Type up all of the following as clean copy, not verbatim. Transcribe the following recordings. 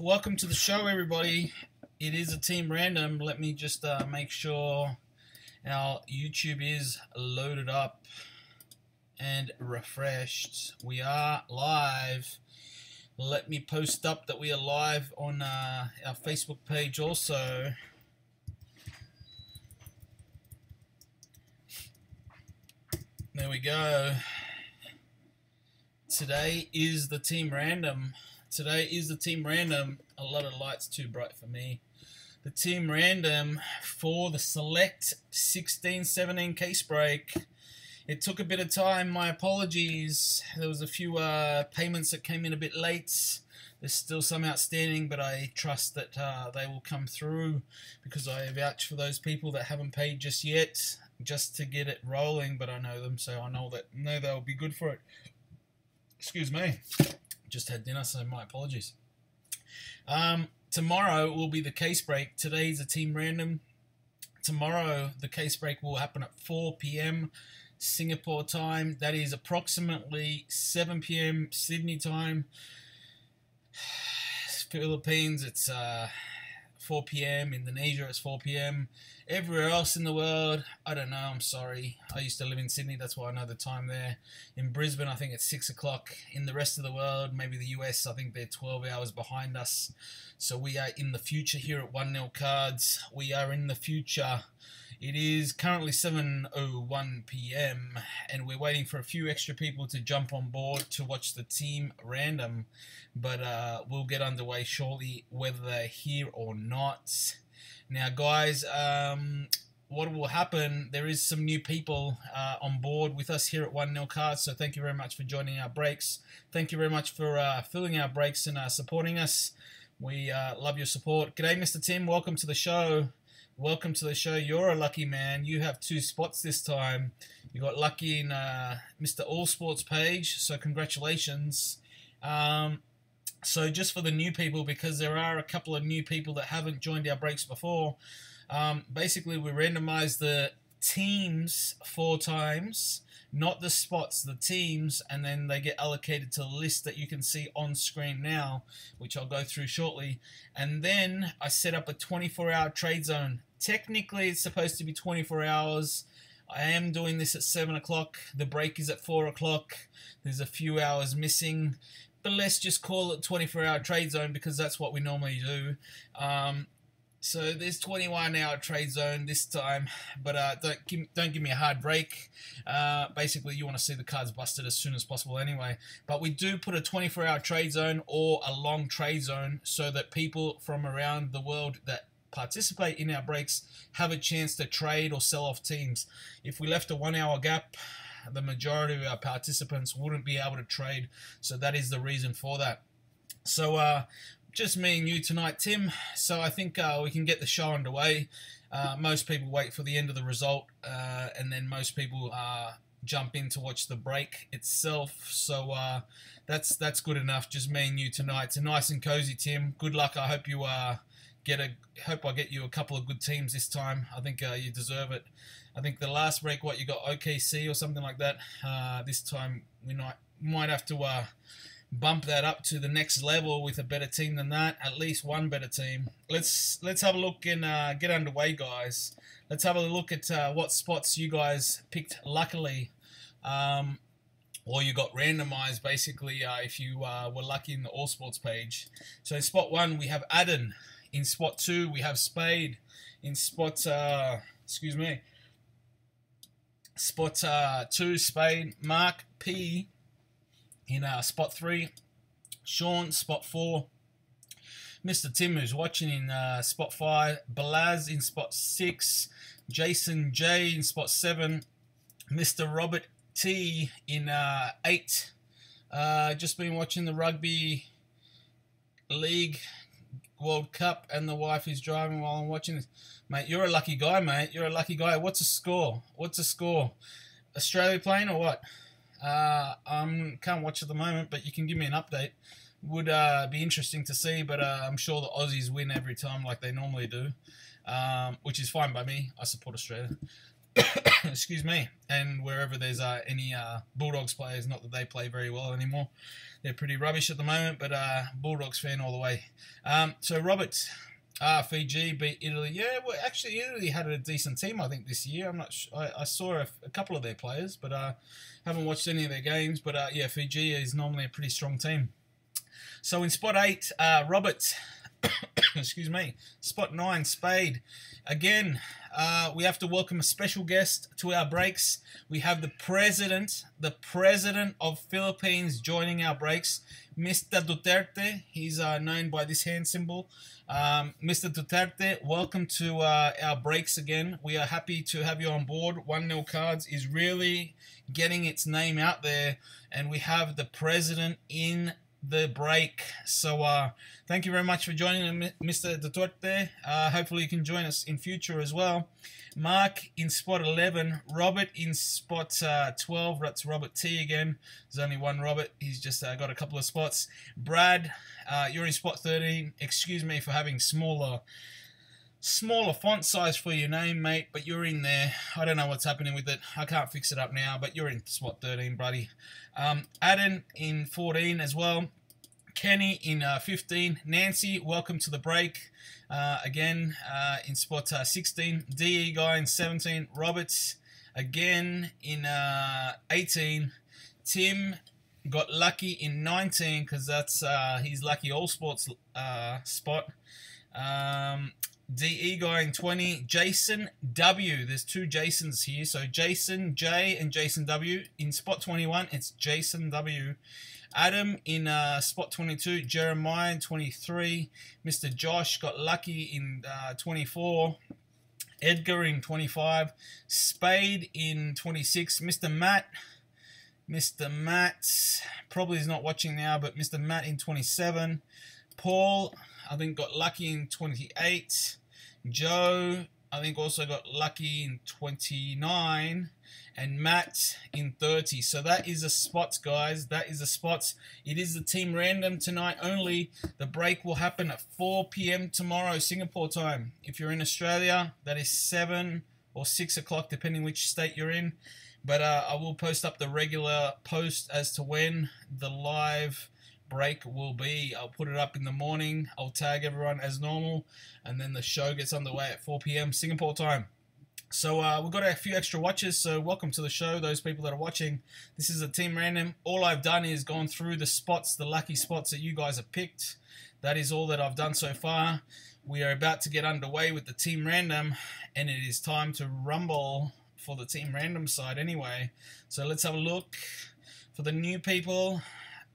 welcome to the show, everybody. It is a team random. Let me just make sure our YouTube is loaded up and refreshed. We are live. Let me post up that we are live on our Facebook page also. There we go. Today is the team random. Today is the team random. A lot of lights too bright for me. The team random for the select 16-17 case break. It took a bit of time. My apologies. There was a few payments that came in a bit late. There's still some outstanding, but I trust that they will come through because I vouch for those people that haven't paid just yet, just to get it rolling. But I know them, so I know they'll be good for it. Excuse me. Just had dinner, so my apologies. Tomorrow will be the case break. Today's a team random. Tomorrow the case break will happen at 4 p.m. Singapore time. That is approximately 7 p.m. Sydney time. Philippines, it's 4 p.m. Indonesia, it's 4 p.m. Everywhere else in the world, I don't know, I'm sorry. I used to live in Sydney, that's why I know the time there. In Brisbane, I think it's 6 o'clock. In the rest of the world, maybe the US, I think they're 12 hours behind us. So we are in the future here at 1-0 Cards. We are in the future. It is currently 7:01 p.m. and we're waiting for a few extra people to jump on board to watch the team random. But we'll get underway shortly, whether they're here or not. Now, guys, what will happen, there is some new people on board with us here at 1-0 Cards, so thank you very much for joining our breaks. Thank you very much for filling our breaks and supporting us. We love your support. G'day, Mr. Tim. Welcome to the show. Welcome to the show. You're a lucky man. You have 2 spots this time. You got lucky in Mr. All Sports page, so congratulations. So just for the new people, because there are a couple of new people that haven't joined our breaks before, basically we randomize the teams 4 times, not the spots, the teams, and then they get allocated to the list that you can see on screen now, which I'll go through shortly. And then I set up a 24-hour trade zone. Technically, it's supposed to be 24 hours. I am doing this at 7 o'clock. The break is at 4 o'clock. There's a few hours missing. But let's just call it 24-hour trade zone because that's what we normally do. So there's 21-hour trade zone this time, but don't give me a hard break. Basically, you want to see the cards busted as soon as possible anyway. But we do put a 24-hour trade zone or a long trade zone so that people from around the world that participate in our breaks have a chance to trade or sell off teams. If we left a 1-hour gap, the majority of our participants wouldn't be able to trade, so that is the reason for that. So just me and you tonight, Tim, so I think we can get the show underway. Most people wait for the end of the result, and then most people jump in to watch the break itself, so that's good enough. Just me and you tonight. It's nice and cozy, Tim. Good luck. I hope you hope I get you a couple of good teams this time. I think you deserve it. I think the last break, what, you got OKC or something like that. This time we might have to bump that up to the next level with a better team than that. At least one better team. Let's have a look and get underway, guys. Let's have a look at what spots you guys picked luckily, or you got randomized basically if you were lucky in the All Sports page. So in spot 1 we have Adden. In spot 2 we have Spade. In spot spot 2 Spade. Mark P. In spot 3, Sean, spot 4, Mr. Tim, who's watching, in spot 5, Balaz in spot 6, Jason J in spot 7, Mr. Robert T in 8. Just been watching the Rugby League World Cup and the wife is driving while I'm watching this. Mate, you're a lucky guy, mate. You're a lucky guy. What's the score? What's the score? Australia playing or what? Can't watch at the moment, but you can give me an update. Would be interesting to see, but I'm sure the Aussies win every time like they normally do, which is fine by me. I support Australia. Excuse me. And wherever there's any Bulldogs players, not that they play very well anymore. They're pretty rubbish at the moment, but Bulldogs fan all the way. So Robert, Fiji beat Italy. Yeah, well, actually Italy had a decent team, I think, this year. I'm not sure. I saw a couple of their players, but haven't watched any of their games. But yeah, Fiji is normally a pretty strong team. So in spot 8, Robert, excuse me, spot 9, Spade. Again, we have to welcome a special guest to our breaks. We have the president of Philippines joining our breaks, Mr. Duterte. He's known by this hand symbol. Mr. Duterte, welcome to our breaks again. We are happy to have you on board. 1-0 Cards is really getting its name out there, and we have the president in the break. So thank you very much for joining, Mr. Duterte. Hopefully you can join us in future as well. Mark in spot 11, Robert in spot 12. That's Robert T again. There's only one Robert. He's just got a couple of spots. Brad, you're in spot 13. Excuse me for having smaller font size for your name, mate, but you're in there. I don't know what's happening with it. I can't fix it up now, but you're in spot 13, buddy. Adam in 14 as well. Kenny in 15. Nancy, welcome to the break. Again, in spot 16. DE guy in 17. Roberts, again in 18. Tim got lucky in 19, because that's his lucky all sports spot. DE guy in 20. Jason W. There's two Jasons here. So Jason J and Jason W. In spot 21, it's Jason W. Adam in spot 22. Jeremiah in 23. Mr. Josh got lucky in 24. Edgar in 25. Spade in 26. Mr. Matt probably is not watching now, but Mr. Matt in 27. Paul, I think, got lucky in 28. Joe, I think, also got lucky in 29. And Matt in 30. So that is the spots, guys. That is the spots. It is the team random tonight only. The break will happen at 4 p.m. tomorrow, Singapore time. If you're in Australia, that is 7 or 6 o'clock, depending which state you're in. But I will post up the regular post as to when the live break will be. I'll put it up in the morning. I'll tag everyone as normal, and then the show gets underway at 4 p.m. Singapore time. So we've got a few extra watchers, so welcome to the show, those people that are watching. This is a team random. All I've done is gone through the spots, the lucky spots that you guys have picked. That is all that I've done so far. We are about to get underway with the team random, and it is time to rumble for the team random side anyway. So let's have a look. For the new people,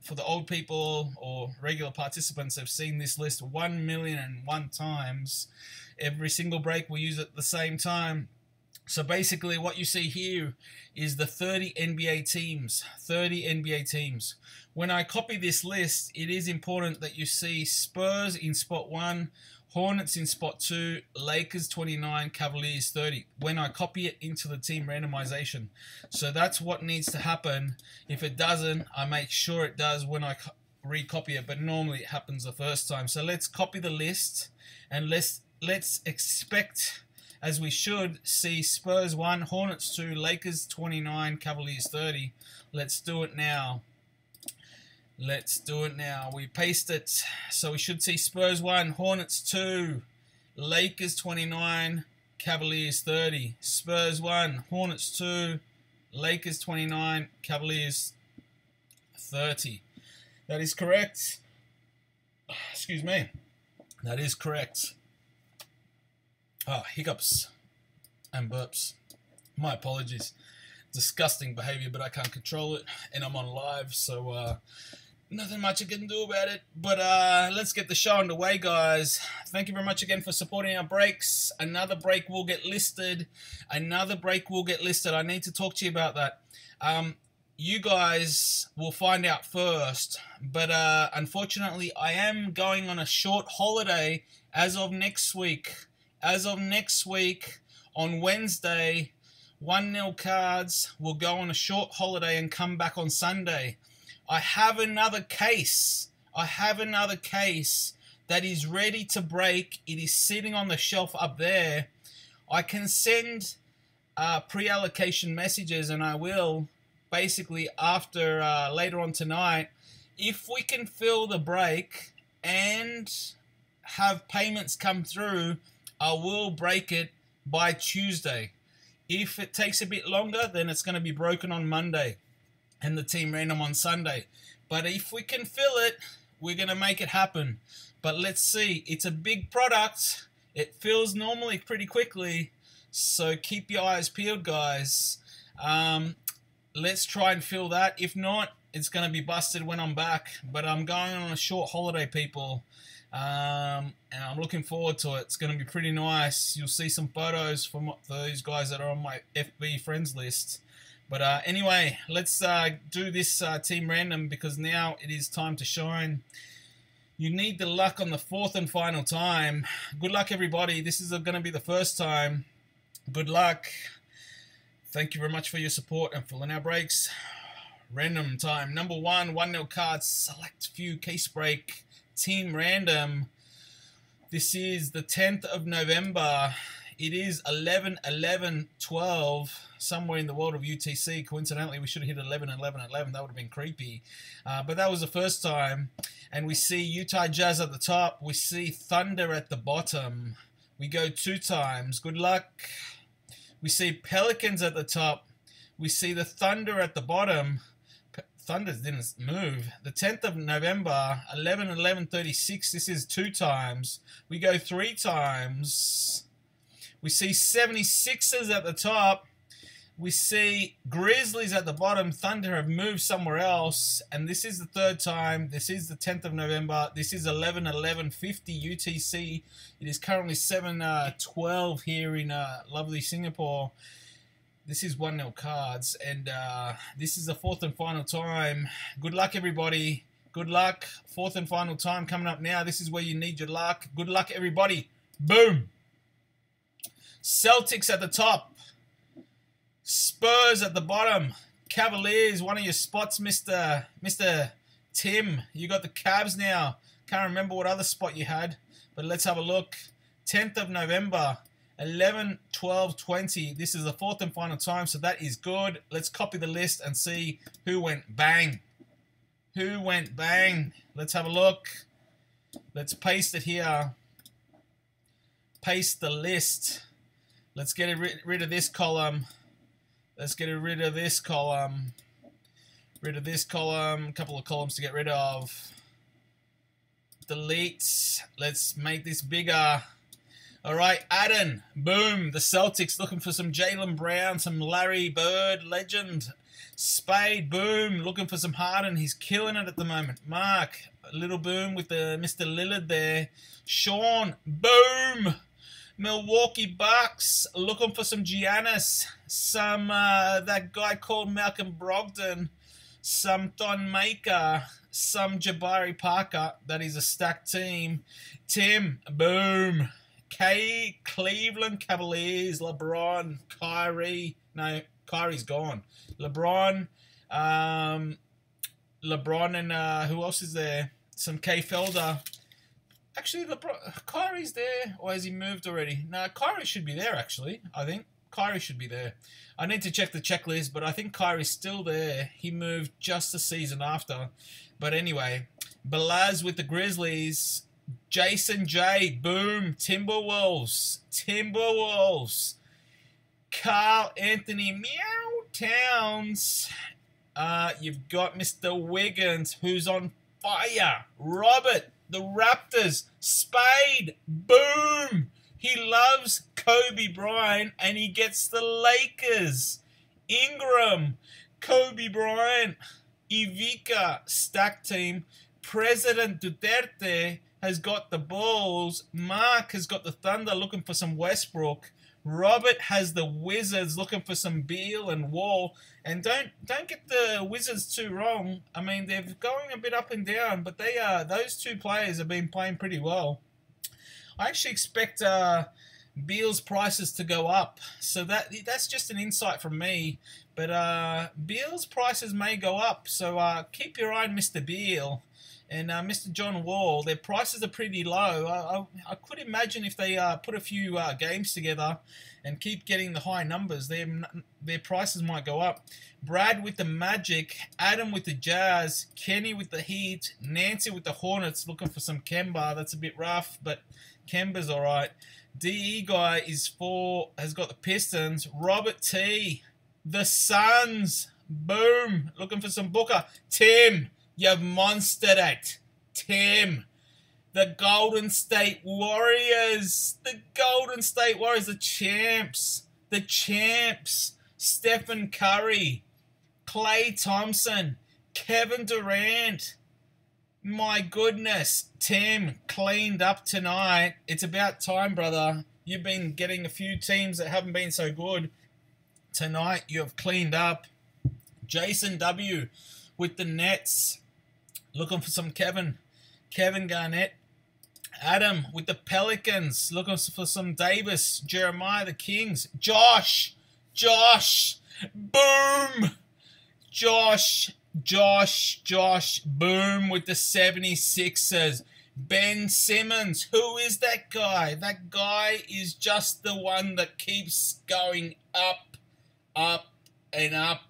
for the old people or regular participants have seen this list 1,000,001 times. Every single break we use it at the same time. So basically what you see here is the 30 NBA teams. 30 NBA teams. When I copy this list, it is important that you see Spurs in spot 1, Hornets in spot 2, Lakers 29, Cavaliers 30. When I copy it into the team randomization. So that's what needs to happen. If it doesn't, I make sure it does when I recopy it. But normally it happens the first time. So let's copy the list. And let's expect, as we should, see Spurs 1, Hornets 2, Lakers 29, Cavaliers 30. Let's do it now. Let's do it now. We paste it. So we should see Spurs 1, Hornets 2, Lakers 29, Cavaliers 30. Spurs 1, Hornets 2, Lakers 29, Cavaliers 30. That is correct. Excuse me. That is correct. Hiccups and burps. My apologies. Disgusting behavior, but I can't control it, and I'm on live, so nothing much I can do about it. But let's get the show underway, guys. Thank you very much again for supporting our breaks. Another break will get listed. Another break will get listed. I need to talk to you about that. You guys will find out first, but unfortunately, I am going on a short holiday as of next week. As of next week, on Wednesday, 1-0 Cards will go on a short holiday and come back on Sunday. I have another case. That is ready to break. It is sitting on the shelf up there. I can send pre-allocation messages, and I will basically after later on tonight. If we can fill the break and have payments come through, I will break it by Tuesday. If it takes a bit longer, then it's going to be broken on Monday and the team random on Sunday. But if we can fill it, we're going to make it happen. But let's see. It's a big product. It fills normally pretty quickly. So keep your eyes peeled, guys. Let's try and fill that. If not, it's going to be busted when I'm back. But I'm going on a short holiday, people. And I'm looking forward to it. It's going to be pretty nice. You'll see some photos from those guys that are on my FB friends list. But anyway, let's do this team random, because now it is time to shine. You need the luck on the fourth and final time. Good luck, everybody. This is going to be the first time. Good luck. Thank you very much for your support and filling our breaks. Random time. Number 1, 1-0 cards. Select few case break. Team random. This is the 10th of November. It is 11-11-12. Somewhere in the world of UTC. Coincidentally, we should have hit 11-11-11. That would have been creepy. But that was the first time. And we see Utah Jazz at the top. We see Thunder at the bottom. We go 2 times. Good luck. We see Pelicans at the top. We see the Thunder at the bottom. Thunder didn't move. The 10th of November, 11-11-36. This is 2 times. We go 3 times. We see 76ers at the top. We see Grizzlies at the bottom. Thunder have moved somewhere else. And this is the 3rd time. This is the 10th of November. This is 11-11-50 UTC. It is currently 7-12 here in lovely Singapore. This is 1-0 cards. And this is the 4th and final time. Good luck, everybody. Good luck. 4th and final time coming up now. This is where you need your luck. Good luck, everybody. Boom. Celtics at the top. Spurs at the bottom. Cavaliers, one of your spots, Mr. Tim. You got the Cavs now. Can't remember what other spot you had, but let's have a look. 10th of November, 11-12-20. This is the 4th and final time, so that is good. Let's copy the list and see who went bang. Who went bang? Let's have a look. Let's paste it here. Paste the list. Let's get rid of this column. Let's get rid of this column. Rid of this column. A couple of columns to get rid of. Delete. Let's make this bigger. All right, Adden. Boom. The Celtics looking for some Jaylen Brown, some Larry Bird, legend. Spade. Boom. Looking for some Harden. He's killing it at the moment. Mark. A little boom with the Mr. Lillard there. Sean. Boom. Milwaukee Bucks looking for some Giannis, some that guy called Malcolm Brogdon, some Thon Maker, some Jabari Parker. That is a stacked team. Tim, boom. Cleveland Cavaliers, LeBron, Kyrie. No, Kyrie's gone. LeBron and who else is there? Some K Felder. Actually, Kyrie's there, or has he moved already? No, Kyrie should be there, actually, I think. Kyrie should be there. I need to check the checklist, but I think Kyrie's still there. He moved just the season after. But anyway, Balaz with the Grizzlies. Jason J. Boom. Timberwolves. Carl Anthony Meow Towns. You've got Mr. Wiggins, who's on fire. Robert. The Raptors, Spade, boom! He loves Kobe Bryant and he gets the Lakers. Ingram, Kobe Bryant, Ivica, stacked team. President Duterte has got the Bulls. Mark has got the Thunder looking for some Westbrook. Robert has the Wizards looking for some Beal and Wall. And don't get the Wizards too wrong. I mean, they're going a bit up and down, but those 2 players have been playing pretty well. I actually expect Beal's prices to go up. So that's just an insight from me. But Beal's prices may go up. So keep your eye on Mr. Beal. and Mr. John Wall. Their prices are pretty low. I could imagine if they put a few games together and keep getting the high numbers, their prices might go up. Brad with the Magic, Adam with the Jazz, Kenny with the Heat, Nancy with the Hornets, looking for some Kemba. That's a bit rough, but Kemba's all right. DE guy has got the Pistons. Robert T, the Suns. Boom, looking for some Booker. Tim, you've monstered it. Tim, the Golden State Warriors. The Golden State Warriors, the champs. The champs. Stephen Curry, Klay Thompson, Kevin Durant. My goodness, Tim cleaned up tonight. It's about time, brother. You've been getting a few teams that haven't been so good. Tonight, you have cleaned up. Jason W. with the Nets, looking for some Kevin Garnett. Adam with the Pelicans, looking for some Davis. Jeremiah, the Kings. Josh, boom. Josh, boom with the 76ers. Ben Simmons, who is that guy? That guy is just the one that keeps going up, and up.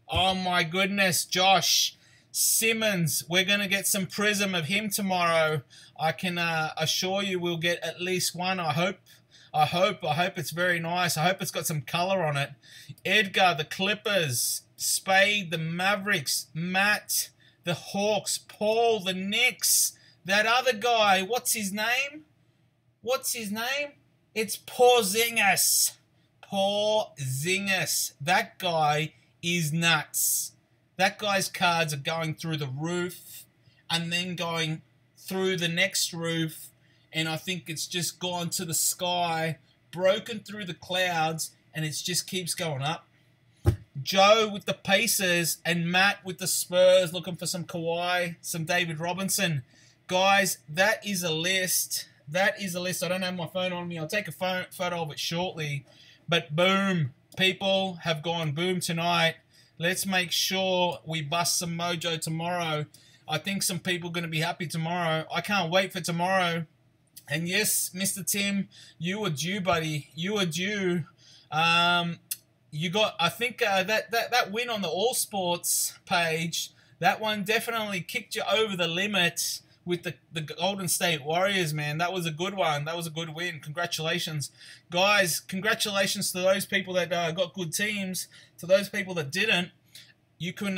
Oh my goodness, Josh Simmons. We're going to get some prism of him tomorrow. I can assure you we'll get at least one. I hope it's very nice. I hope it's got some color on it. Edgar, the Clippers. Spade, the Mavericks. Matt, the Hawks. Paul, the Knicks. That other guy, what's his name? It's Porzingis. That guy is nuts. That guy's cards are going through the roof and then going through the next roof, and I think it's just gone to the sky, broken through the clouds, and it just keeps going up. Joe with the Pacers and Matt with the Spurs, looking for some Kawhi, some David Robinson. Guys, that is a list. I don't have my phone on me. I'll take a photo of it shortly. But boom, people have gone boom tonight. Let's make sure we bust some mojo tomorrow. I think some people are going to be happy tomorrow. I can't wait for tomorrow. And yes, Mr. Tim, you are due, buddy. You are due. You got, I think that win on the All Sports page, that one definitely kicked you over the limit with the Golden State Warriors, man. That was a good one. That was a good win. Congratulations. Guys, congratulations to those people that got good teams. To those people that didn't, you can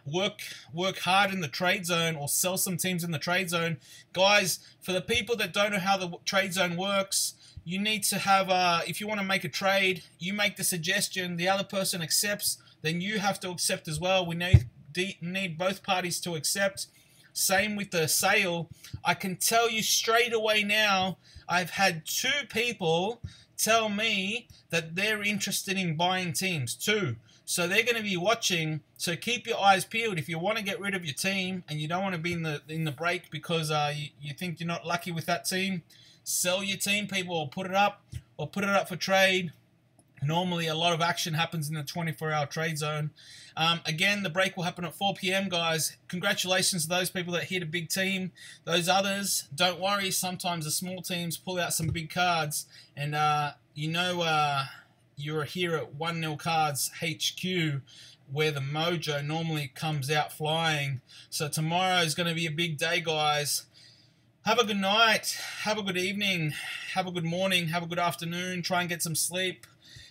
work hard in the trade zone or sell some teams in the trade zone. Guys, for the people that don't know how the trade zone works, you need to have, if you want to make a trade, you make the suggestion, the other person accepts, then you have to accept as well. We need both parties to accept. Same with the sale. I can tell you straight away now, I've had 2 people tell me that they're interested in buying teams. 2. So they're going to be watching. So keep your eyes peeled. If you want to get rid of your team and you don't want to be in the break because you think you're not lucky with that team, sell your team, people, or put it up for trade. Normally, a lot of action happens in the 24-hour trade zone. Again, the break will happen at 4 p.m., guys. Congratulations to those people that hit a big team. Those others, don't worry. Sometimes the small teams pull out some big cards. And, you're here at 1-0 Cards HQ, where the mojo normally comes out flying. So tomorrow is going to be a big day, guys. Have a good night. Have a good evening. Have a good morning. Have a good afternoon. Try and get some sleep.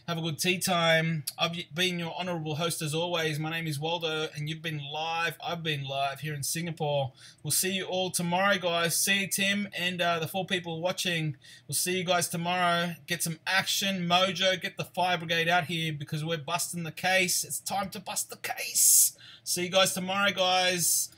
Have a good tea time. I've been your honourable host as always. My name is Waldo, and you've been live. I've been live here in Singapore. We'll see you all tomorrow, guys. See you, Tim, and the 4 people watching. We'll see you guys tomorrow. Get some action, mojo. Get the fire brigade out here because we're busting the case. It's time to bust the case. See you guys tomorrow, guys.